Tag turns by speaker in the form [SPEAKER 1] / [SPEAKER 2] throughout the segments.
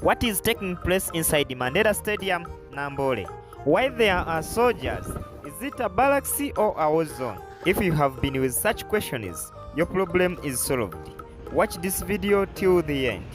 [SPEAKER 1] What is taking place inside the Mandela Stadium, Namboole? Why there are soldiers? Is it a barracks or a war zone? If you have been with such questions, your problem is solved. Watch this video till the end.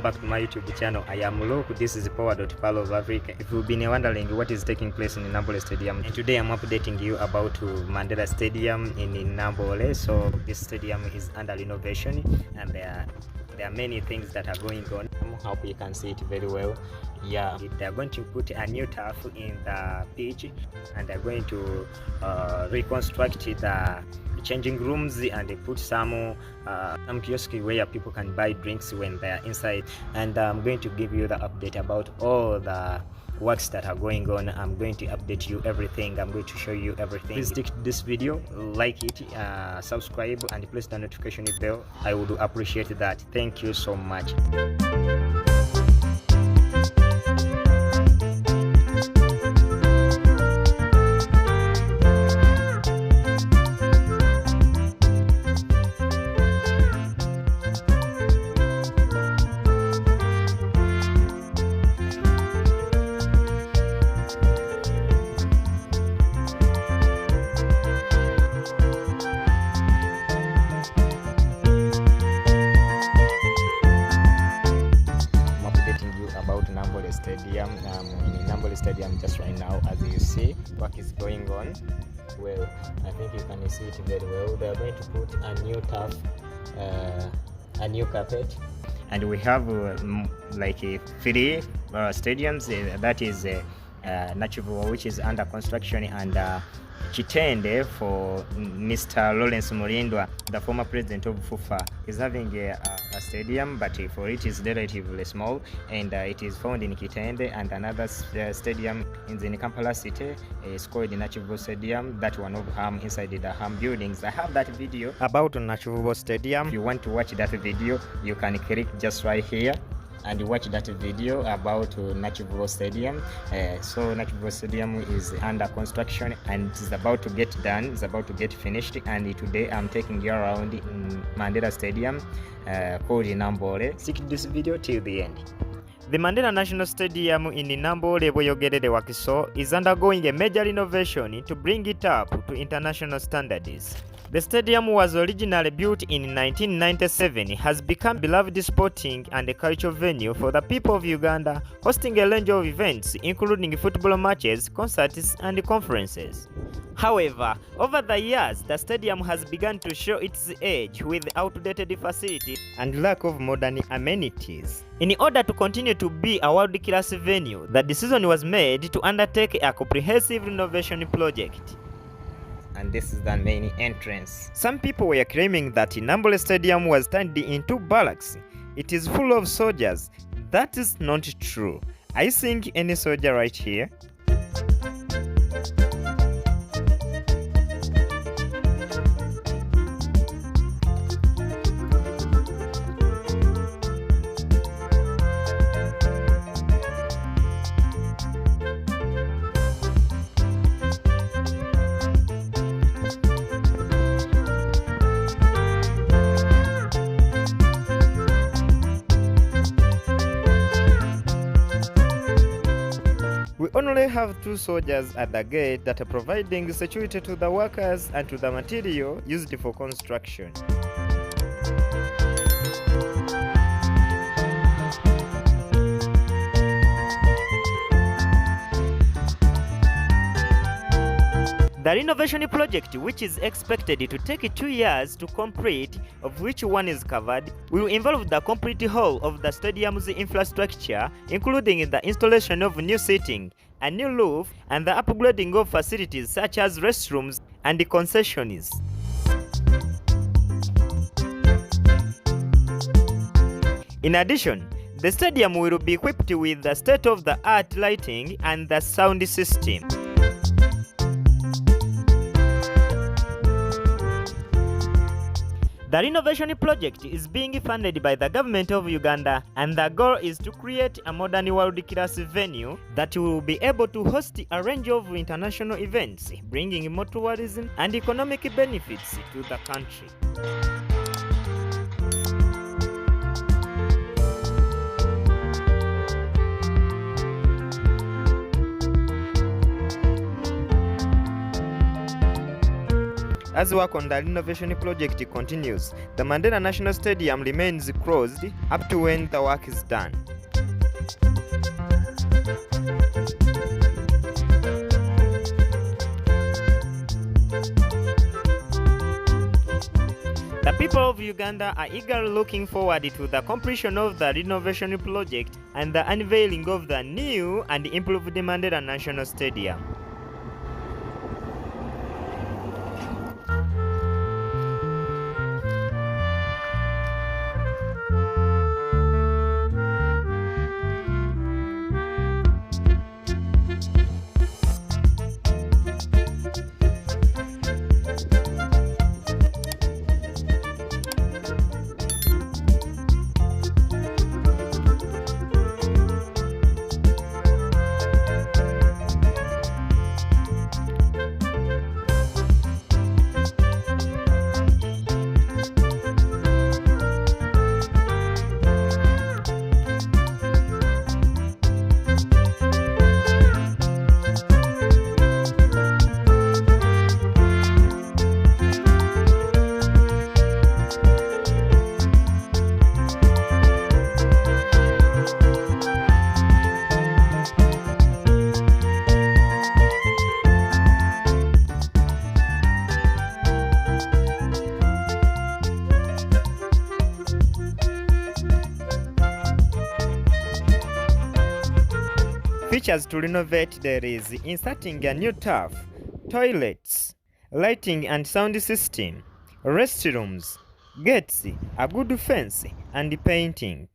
[SPEAKER 1] Back to my YouTube channel. I am Luke. This is poa.pearl of Africa. If you've been wondering what is taking place in the Namboole Stadium, and today I'm updating you about Mandela Stadium in Namboole. So this stadium is under renovation, and there are many things that are going on. I hope you can see it very well. Yeah, they're going to put a new turf in the pitch, and they're going to reconstruct the changing rooms, and they put some kiosk where people can buy drinks when they are inside. And I'm going to give you the update about all the works that are going on. I'm going to update you everything. I'm going to show you everything. Please stick to this video, like it, subscribe, and press the notification bell. I would appreciate that. Thank you so much. About Namboole Stadium. In Namboole Stadium just right now, as you see, work is going on. Well, I think you can see it very well. They are going to put a new turf, a new carpet, and we have like three stadiums. That is Nachivua, which is under construction, and Kitende for Mr. Lawrence Mulindwa, the former president of FUFA, is having a stadium, but for it is relatively small, and it is found in Kitende. And another stadium in Kampala city is called Nachivua Stadium, that one of Ham, inside the Ham buildings. I have that video about Nachivua Stadium. If you want to watch that video, you can click just right here and watch that video about Nachivua Stadium. So Nachivua Stadium is under construction, and it's about to get done, it's about to get finished. And today I'm taking you around in Mandela Stadium called Namboole. Stick to this video till the end. The Mandela National Stadium in Namboole, Boyogerere Wakiso, is undergoing a major renovation to bring it up to international standards. The stadium was originally built in 1997, has become a beloved sporting and cultural venue for the people of Uganda, hosting a range of events including football matches, concerts, and conferences. However, over the years, the stadium has begun to show its age with outdated facilities and lack of modern amenities. In order to continue to be a world-class venue, the decision was made to undertake a comprehensive renovation project. And this is the main entrance. Some people were claiming that Namboole Stadium was turned into barracks. It is full of soldiers. That is not true. I think any soldier right here. We only have two soldiers at the gate that are providing security to the workers and to the material used for construction. The renovation project, which is expected to take 2 years to complete, of which one is covered, will involve the complete whole of the stadium's infrastructure, including the installation of new seating, a new roof, and the upgrading of facilities such as restrooms and concessions. In addition, the stadium will be equipped with the state-of-the-art lighting and the sound system. The renovation project is being funded by the government of Uganda, and the goal is to create a modern world-class venue that will be able to host a range of international events, bringing more tourism and economic benefits to the country. As work on the renovation project continues, the Mandela National Stadium remains closed up to when the work is done. The people of Uganda are eagerly looking forward to the completion of the renovation project and the unveiling of the new and improved Mandela National Stadium. Features to renovate there is inserting a new turf, toilets, lighting and sound system, restrooms, gates, a good fence, and painting.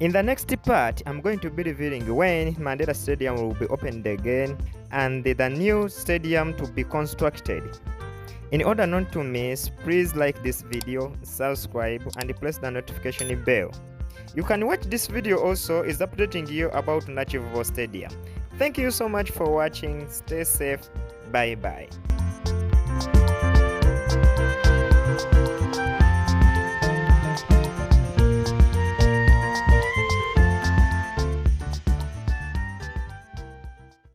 [SPEAKER 1] In the next part, I'm going to be revealing when Mandela Stadium will be opened again and the new stadium to be constructed. In order not to miss, please like this video, subscribe, and press the notification bell. You can watch this video also is updating you about Nachivovo Stadium. Thank you so much for watching. Stay safe. Bye bye.